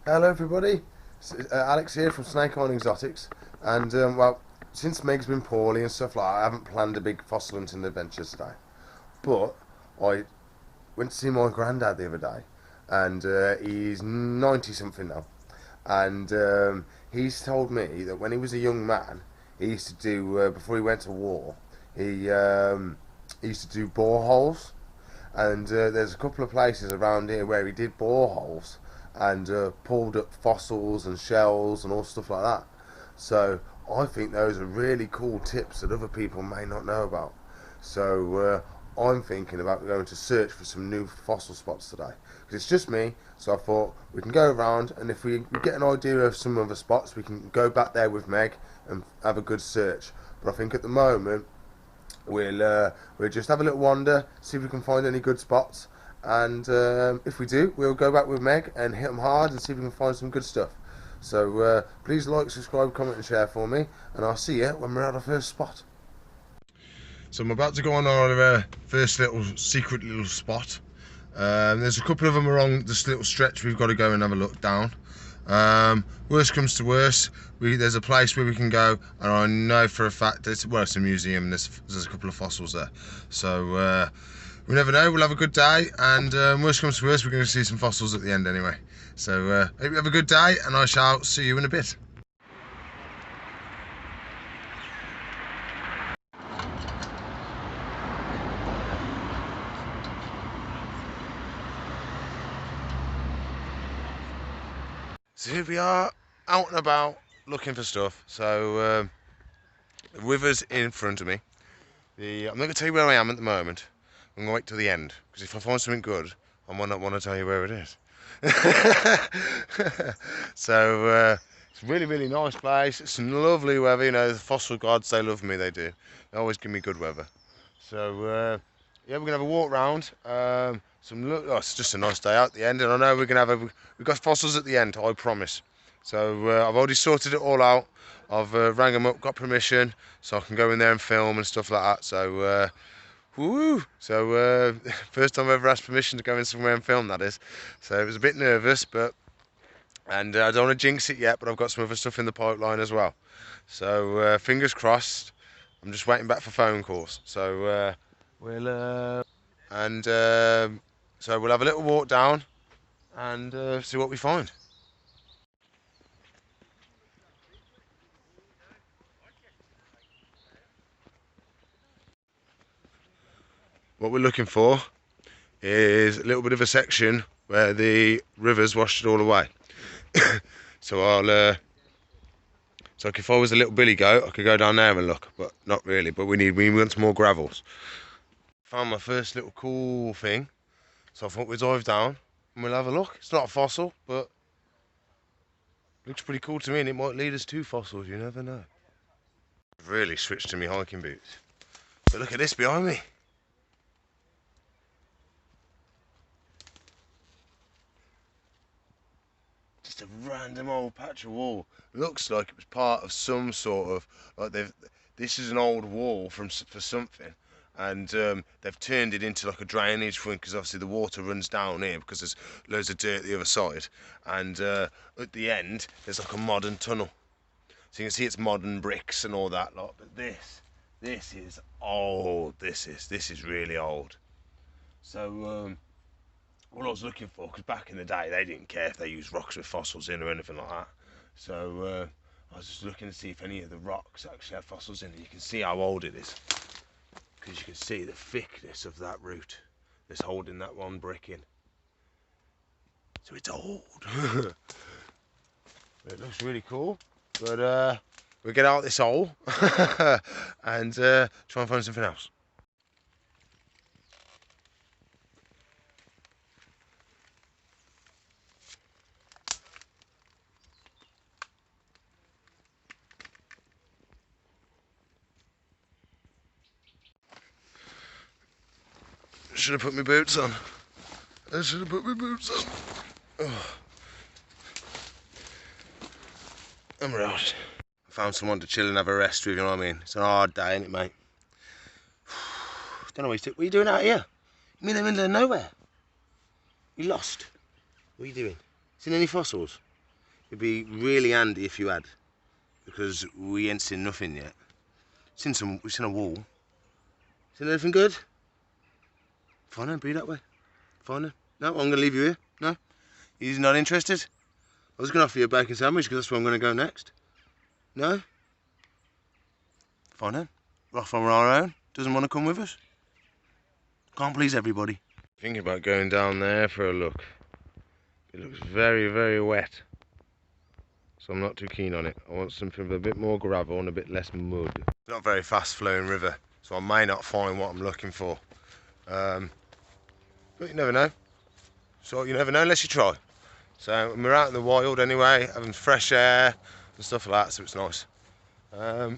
Hello everybody, Alex here from Snake Island Exotics, and well, since Meg's been poorly and stuff like that, I haven't planned a big fossil hunting adventure today. But I went to see my granddad the other day, and he's 90 something now, and he's told me that when he was a young man, he used to do before he went to war, he used to do boreholes, and there's a couple of places around here where he did boreholes and pulled up fossils and shells and all stuff like that. So I think those are really cool tips that other people may not know about. So I'm thinking about going to search for some new fossil spots today because it's just me. So I thought we can go around, and if we get an idea of some other spots, we can go back there with Meg and have a good search. But I think at the moment we'll just have a little wander, see if we can find any good spots, and if we do, we'll go back with Meg and hit them hard and see if we can find some good stuff. So please like, subscribe, comment, and share for me, and I'll see you when we're at our first spot. So I'm about to go on our first little secret little spot. There's a couple of them along this little stretch we've got to go and have a look down. Worst comes to worst, there's a place where we can go, and I know for a fact that it's a museum, and there's a couple of fossils there. So we never know, we'll have a good day, and worst comes to worst, we're going to see some fossils at the end anyway. So hope you have a good day, and I shall see you in a bit. So here we are, out and about, looking for stuff. So the river's in front of me. I'm not going to tell you where I am at the moment. I'm going to wait till the end, because if I find something good, I might not want to tell you where it is. So it's a really, really nice place. It's some lovely weather. You know, the fossil gods, they love me, they do. They always give me good weather. So yeah, we're going to have a walk round. It's just a nice day out at the end, and I know we've got fossils at the end, I promise. So I've already sorted it all out. I've rang them up, got permission, so I can go in there and film and stuff like that. So woo! So first time I've ever asked permission to go in somewhere and film, that is. So it was a bit nervous, and I don't want to jinx it yet, but I've got some other stuff in the pipeline as well. So fingers crossed. I'm just waiting back for phone calls. So so we'll have a little walk down and see what we find. What we're looking for is a little bit of a section where the rivers washed it all away. So so if I was a little billy goat, I could go down there and look, but not really. But we want some more gravels. Found my first little cool thing, so I thought we'd dive down and we'll have a look. It's not a fossil, but looks pretty cool to me, and it might lead us to fossils. You never know. I've really switched to my hiking boots. But look at this behind me. Just a random old patch of wall. Looks like it was part of some sort of this is an old wall for something, and they've turned it into like a drainage thing, because obviously the water runs down here because there's loads of dirt the other side, and at the end there's like a modern tunnel, so you can see it's modern bricks and all that lot. But this is old. This is really old. So what I was looking for, because back in the day they didn't care if they used rocks with fossils in or anything like that. So I was just looking to see if any of the rocks actually had fossils in it. You can see how old it is, because you can see the thickness of that root that's holding that one brick in. So it's old. It looks really cool, but we'll get out this hole and try and find something else. Should have put my boots on. I should have put my boots on. Oh. I'm right. I found someone to chill and have a rest with, you know what I mean? It's a hard day, ain't it, mate? Don't know what are you doing out here? You mean in the middle of nowhere? You lost? What are you doing? Seen any fossils? It'd be really handy if you had, because we ain't seen nothing yet. We've seen a wall. Seen anything good? Fine then, be that way. Fine then. No, I'm going to leave you here. No? He's not interested? I was going to offer you a bacon sandwich because that's where I'm going to go next. No? Fine then. We're off on our own. Doesn't want to come with us. Can't please everybody. Thinking about going down there for a look. It looks very, very wet. So I'm not too keen on it. I want something with a bit more gravel and a bit less mud. It's not a very fast flowing river, so I may not find what I'm looking for. But you never know. So you never know unless you try. So we're out in the wild anyway, having fresh air and stuff like that, so it's nice.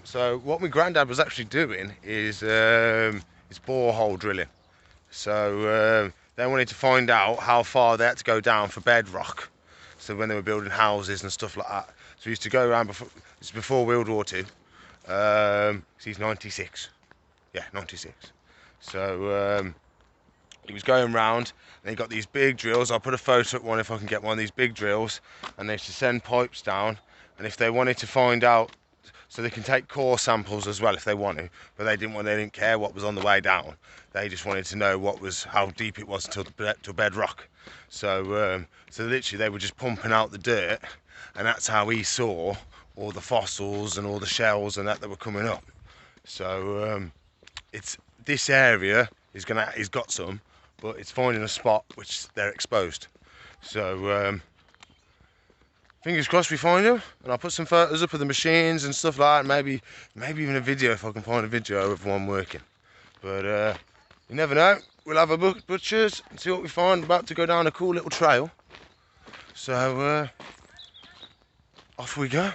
So what my granddad was actually doing is borehole drilling. So they wanted to find out how far they had to go down for bedrock. So when they were building houses and stuff like that. So he used to go around it's before World War II. He's 96. Yeah, 96. So he was going round and he got these big drills. I'll put a photo at one if I can get one of these big drills. And they used to send pipes down. And if they wanted to find out, so they can take core samples as well if they want to, but they didn't care what was on the way down. They just wanted to know how deep it was to bedrock. So literally they were just pumping out the dirt, and that's how he saw all the fossils and all the shells and that were coming up. So it's this area he's got some, but it's finding a spot which they're exposed. So fingers crossed we find him, and I'll put some photos up of the machines and stuff like that. Maybe even a video if I can find a video of one working. But you never know. We'll have a butchers and see what we find. About to go down a cool little trail. So off we go.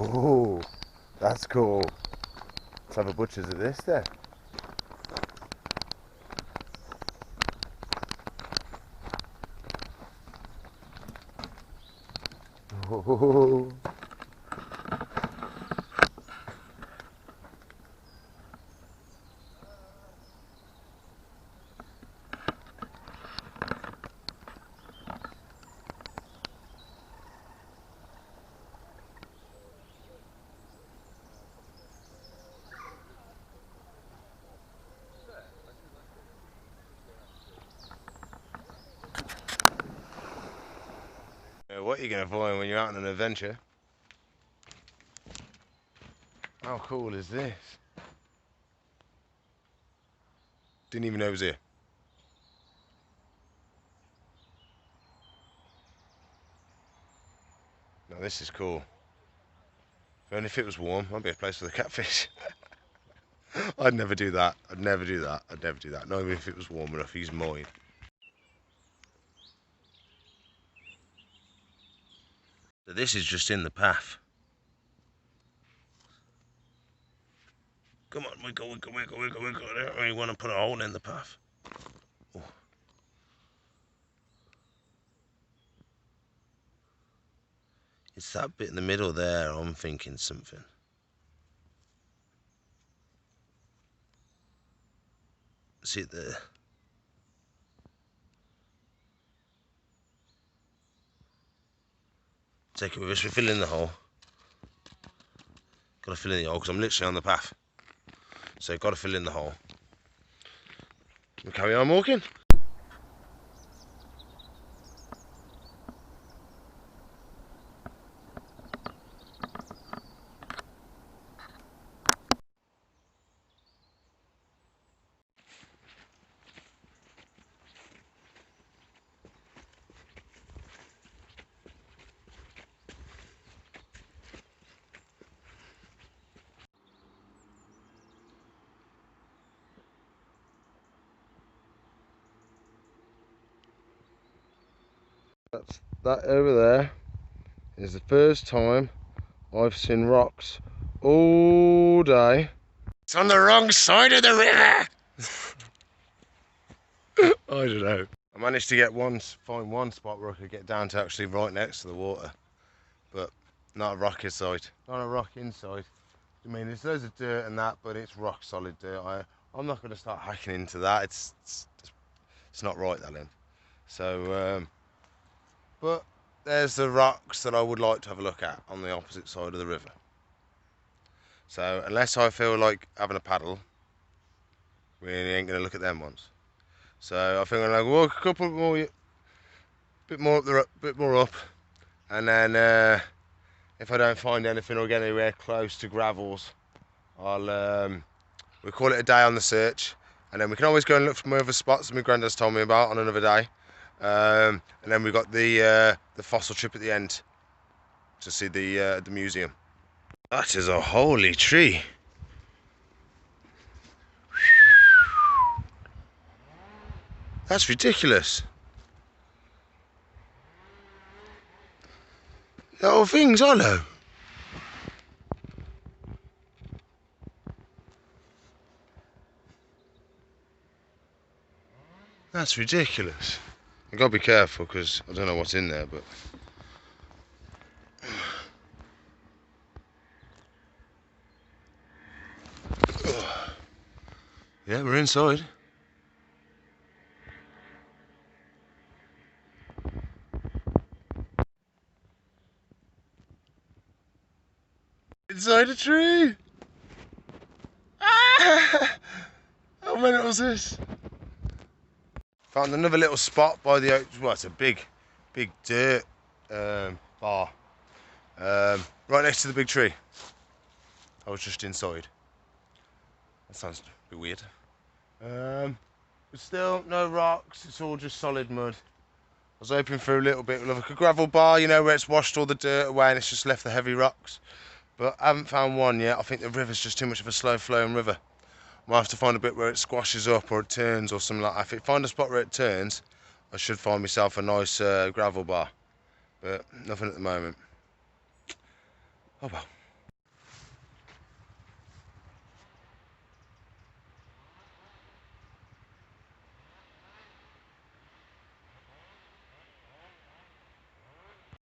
Oh, that's cool. Let's have a butcher's of this then. Oh. What are you going to find when you're out on an adventure? How cool is this? Didn't even know it was here. Now this is cool. If only if it was warm, that'd be a place for the catfish. I'd never do that. I'd never do that. I'd never do that. Not even if it was warm enough. He's mine. So this is just in the path. Come on, wiggle, wiggle, wiggle, wiggle, wiggle. I don't really want to put a hole in the path. Oh. It's that bit in the middle there, I'm thinking something. See it there? Take it with us, we fill in the hole. Gotta fill in the hole because I'm literally on the path. So gotta fill in the hole. We'll carry on walking. That over there is the first time I've seen rocks all day. It's on the wrong side of the river. I don't know. I managed to find one spot where I could get down to actually right next to the water, but not a rock inside. Not a rock inside. I mean, there's loads of dirt and that, but it's rock solid dirt. I'm not going to start hacking into that. It's not right, that end. So, but there's the rocks that I would like to have a look at on the opposite side of the river. So unless I feel like having a paddle, we ain't going to look at them ones. So I think I'm going to walk a couple more, bit more up, and then if I don't find anything or get anywhere close to gravels, we'll call it a day on the search, and then we can always go and look for more other spots that my granddad's told me about on another day. And then we've got the fossil trip at the end to see the museum. That is a holy tree. That's ridiculous. The whole thing's hollow. That's ridiculous. I've got to be careful because I don't know what's in there, but... Yeah, we're inside. Inside a tree! Ah! How mental was this? Found another little spot by the, well, it's a big dirt bar. Right next to the big tree. I was just inside. That sounds a bit weird. But still, no rocks, it's all just solid mud. I was hoping for a little bit of like a gravel bar, you know, where it's washed all the dirt away and it's just left the heavy rocks. But I haven't found one yet. I think the river's just too much of a slow flowing river. Might have to find a bit where it squashes up or it turns or something like that. If I find a spot where it turns, I should find myself a nice gravel bar. But nothing at the moment. Oh well.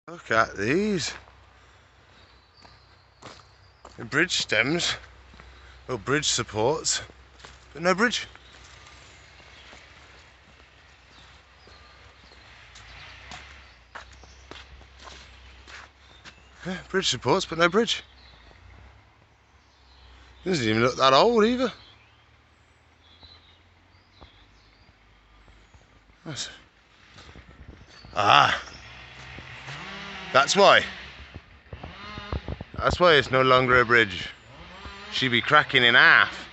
Look at these. The bridge stems, or bridge supports, but no bridge. Yeah, bridge supports, but no bridge. Doesn't even look that old either. That's... Ah, that's why. That's why it's no longer a bridge. She'd be cracking in half.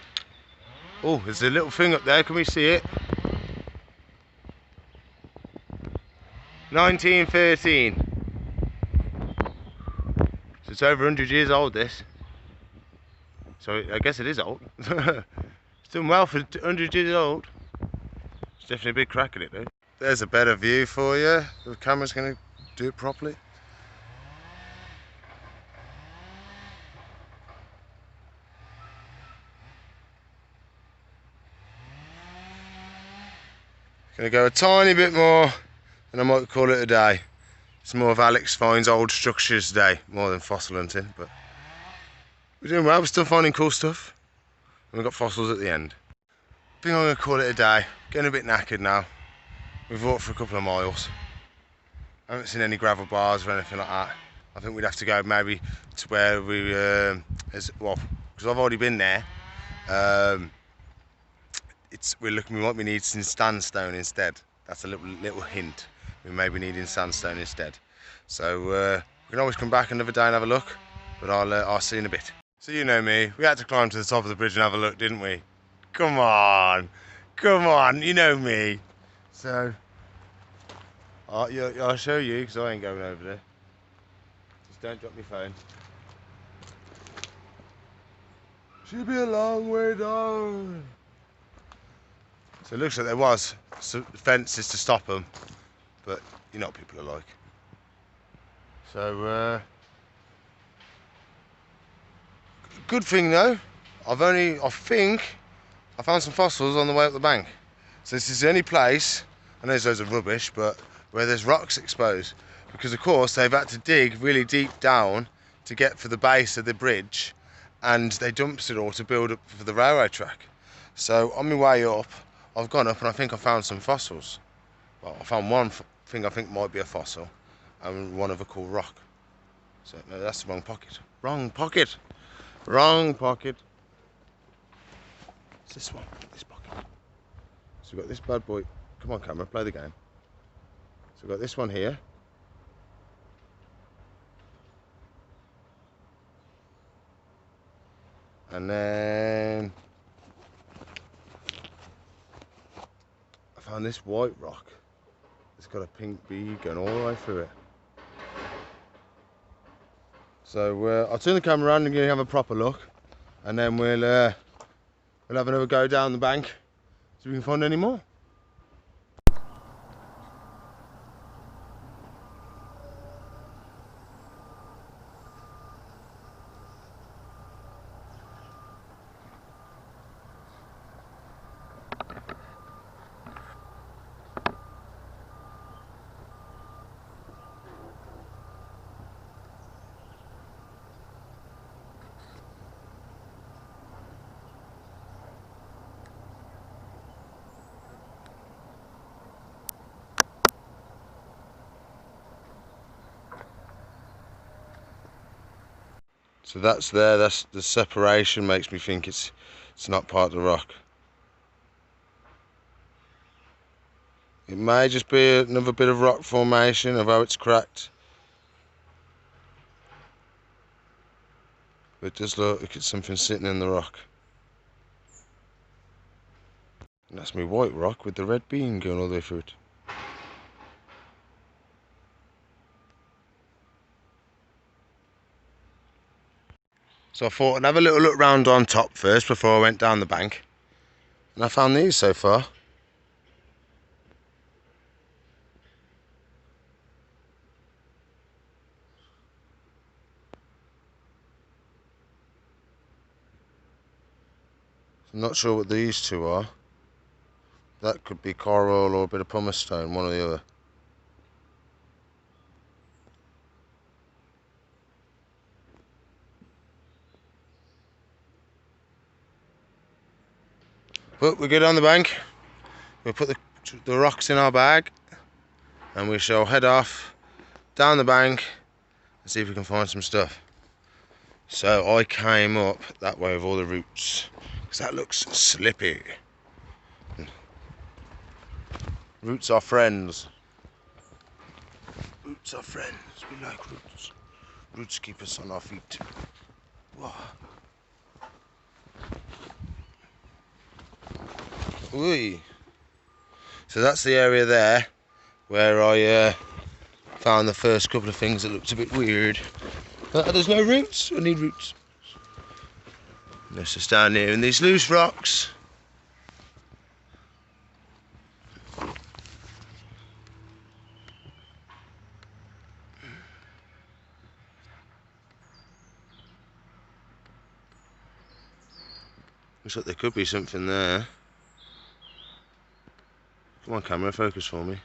Oh, there's a little thing up there. Can we see it? 1913. So it's over 100 years old, this. So I guess it is old. It's done well for 100 years old. It's definitely a big crack in it though. There's a better view for you. The camera's going to do it properly. Gonna go a tiny bit more and I might call it a day. It's more of Alex finds old structures day more than fossil hunting, but we're doing well. We're still finding cool stuff and we've got fossils at the end. I think I'm gonna call it a day. Getting a bit knackered now. We've walked for a couple of miles. I haven't seen any gravel bars or anything like that. I think we'd have to go maybe to where we because I've already been there. We might be needing sandstone instead. That's a little hint. We may be needing sandstone instead. So we can always come back another day and have a look, but I'll see you in a bit. So you know me, we had to climb to the top of the bridge and have a look, didn't we? Come on, you know me. So I'll show you because I ain't going over there. Just don't drop your phone. Should be a long way down. So it looks like there was fences to stop them, but you know what people are like. So, good thing though, I think I found some fossils on the way up the bank. So this is the only place, I know there's loads of rubbish, but where there's rocks exposed. Because of course they've had to dig really deep down to get for the base of the bridge, and they dumped it all to build up for the railway track. So on my way up, I've gone up and I think I found some fossils. Well, I found one thing I think might be a fossil, and one of a cool rock. So no, that's the wrong pocket. Wrong pocket. Wrong pocket. It's this one. This pocket. So we've got this bad boy. Come on, camera, play the game. So we've got this one here. And then I found this white rock. It's got a pink bead going all the way through it. So I'll turn the camera around and have a proper look, and then we'll have another go down the bank, see if we can find any more. So that's there, that's the separation, makes me think it's not part of the rock. It may just be another bit of rock formation, although it's cracked. But it does look like it's something sitting in the rock. And that's my white rock with the red bean going all the way through it. So I thought I'd have a little look round on top first before I went down the bank. And I found these so far. I'm not sure what these two are. That could be coral or a bit of pumice stone, one or the other. But we get on the bank, we'll put the rocks in our bag, and we shall head off down the bank and see if we can find some stuff. So I came up that way with all the roots, because that looks slippy. Roots are friends. Roots are friends. We like roots. Roots keep us on our feet. Whoa. Ooh. So that's the area there where I found the first couple of things that looked a bit weird. There's no roots. I need roots. Let's just down here in these loose rocks. Looks like there could be something there. Come on, camera, focus for me.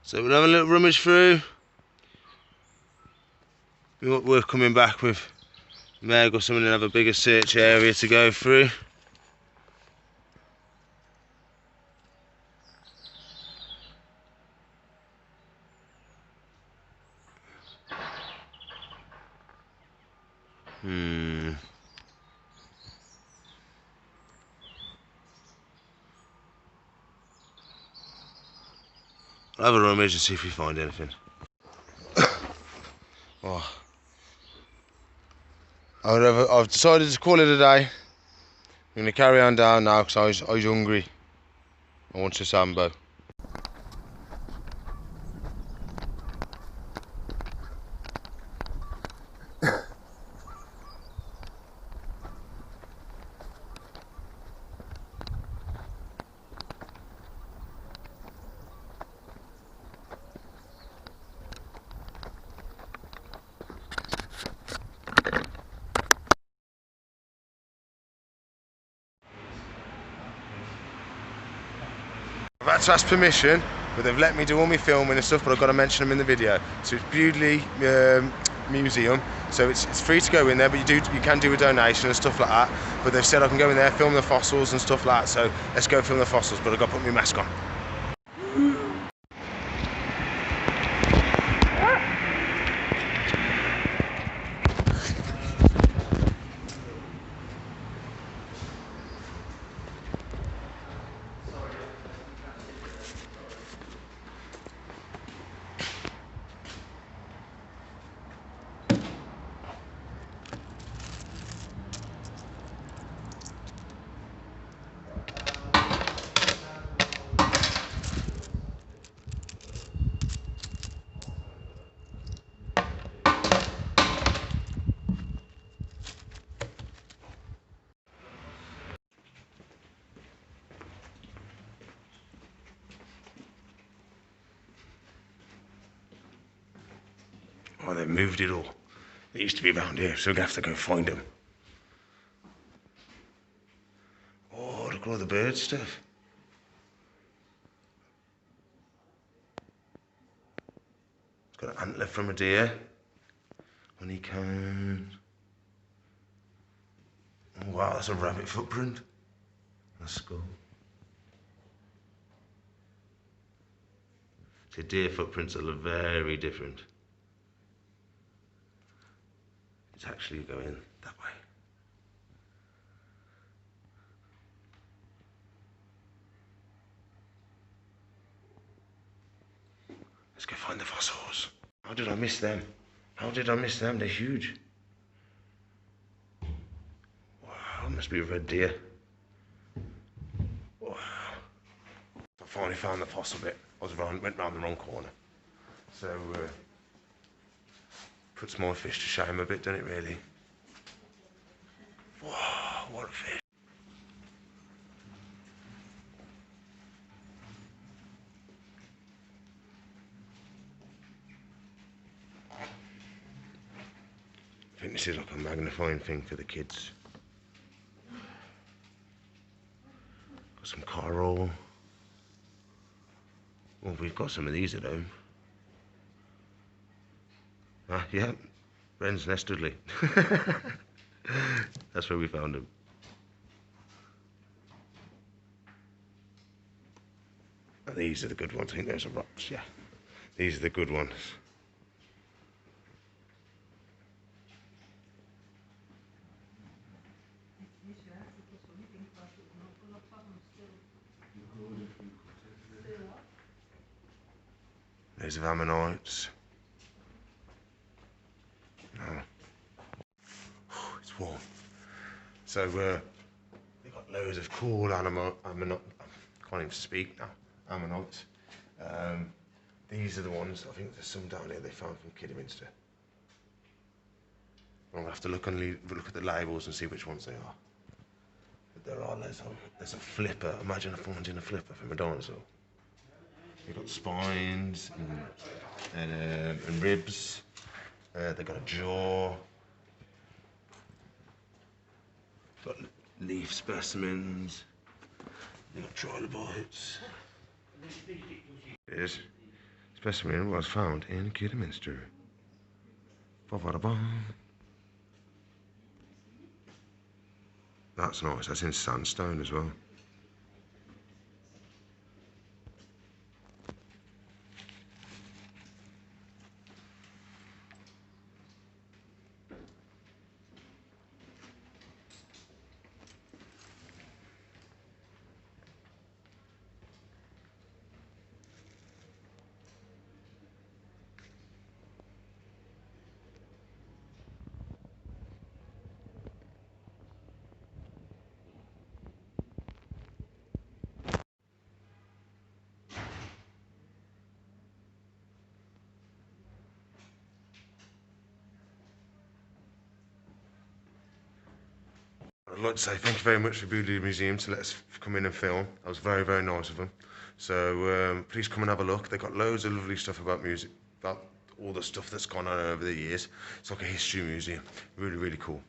So we'll have a little rummage through. We're coming back with Meg or someone and have a bigger search area to go through. I'll have a rummage and see if we find anything. Oh. I've decided to call it a day. I'm going to carry on down now because I was hungry. I want a sambo. I've had to ask permission, but they've let me do all my filming and stuff, but I've got to mention them in the video. So it's Bewdley Museum, so it's free to go in there, but you can do a donation and stuff like that. But they've said I can go in there, film the fossils and stuff like that, so let's go film the fossils, but I've got to put my mask on. Oh, they've moved it all. It used to be around here, so we're going to have to go find them. Oh, look at all the bird stuff. It's got an antler from a deer. Honeycomb. Oh, wow, that's a rabbit footprint. A skull. So deer footprints are very different. It's actually going that way. Let's go find the fossils. How did I miss them? How did I miss them? They're huge. Wow, it must be a red deer. Wow. I finally found the fossil bit. Went round the wrong corner. So, puts my fish to shame a bit, doesn't it, really? Wow, what a fish. I think this is like a magnifying thing for the kids. Got some coral. Well, we've got some of these at home. Ah, yeah, Wren's Nest Dudley. That's where we found them. These are the good ones. I think those are rocks, yeah. These are the good ones. There's the ammonites. Oh. It's warm. So they've got loads of cool ammonite. I can't even speak now. Ammonites. These are the ones. I think there's some down here they found from Kidderminster. I'm gonna have to look at the labels and see which ones they are. But there are there's a flipper. Imagine finding a flipper from a dinosaur. They've got spines and ribs. They've got a jaw. Got leaf specimens. They've got trilobites. This specimen was found in Kidderminster. That's nice. That's in sandstone as well. I'd like to say thank you very much for Bewdley Museum to let us come in and film. That was very, very nice of them. So please come and have a look. They've got loads of lovely stuff about music, about all the stuff that's gone on over the years. It's like a history museum. Really, really cool.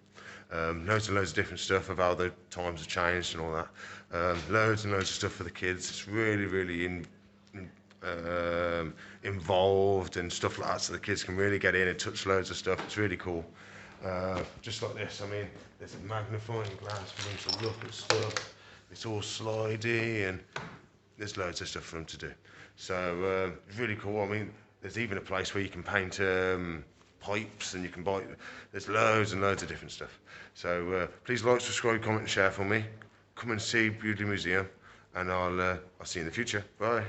Loads and loads of different stuff of how the times have changed and all that. Loads and loads of stuff for the kids. It's really, really involved and stuff like that, so the kids can really get in and touch loads of stuff. It's really cool. Just like this, I mean, there's a magnifying glass for them to look at stuff. It's all slidey and there's loads of stuff for them to do. So it's really cool. I mean, there's even a place where you can paint pipes and you can buy. There's loads and loads of different stuff. So please like, subscribe, comment, and share for me. Come and see Bewdley Museum, and I'll see you in the future. Bye.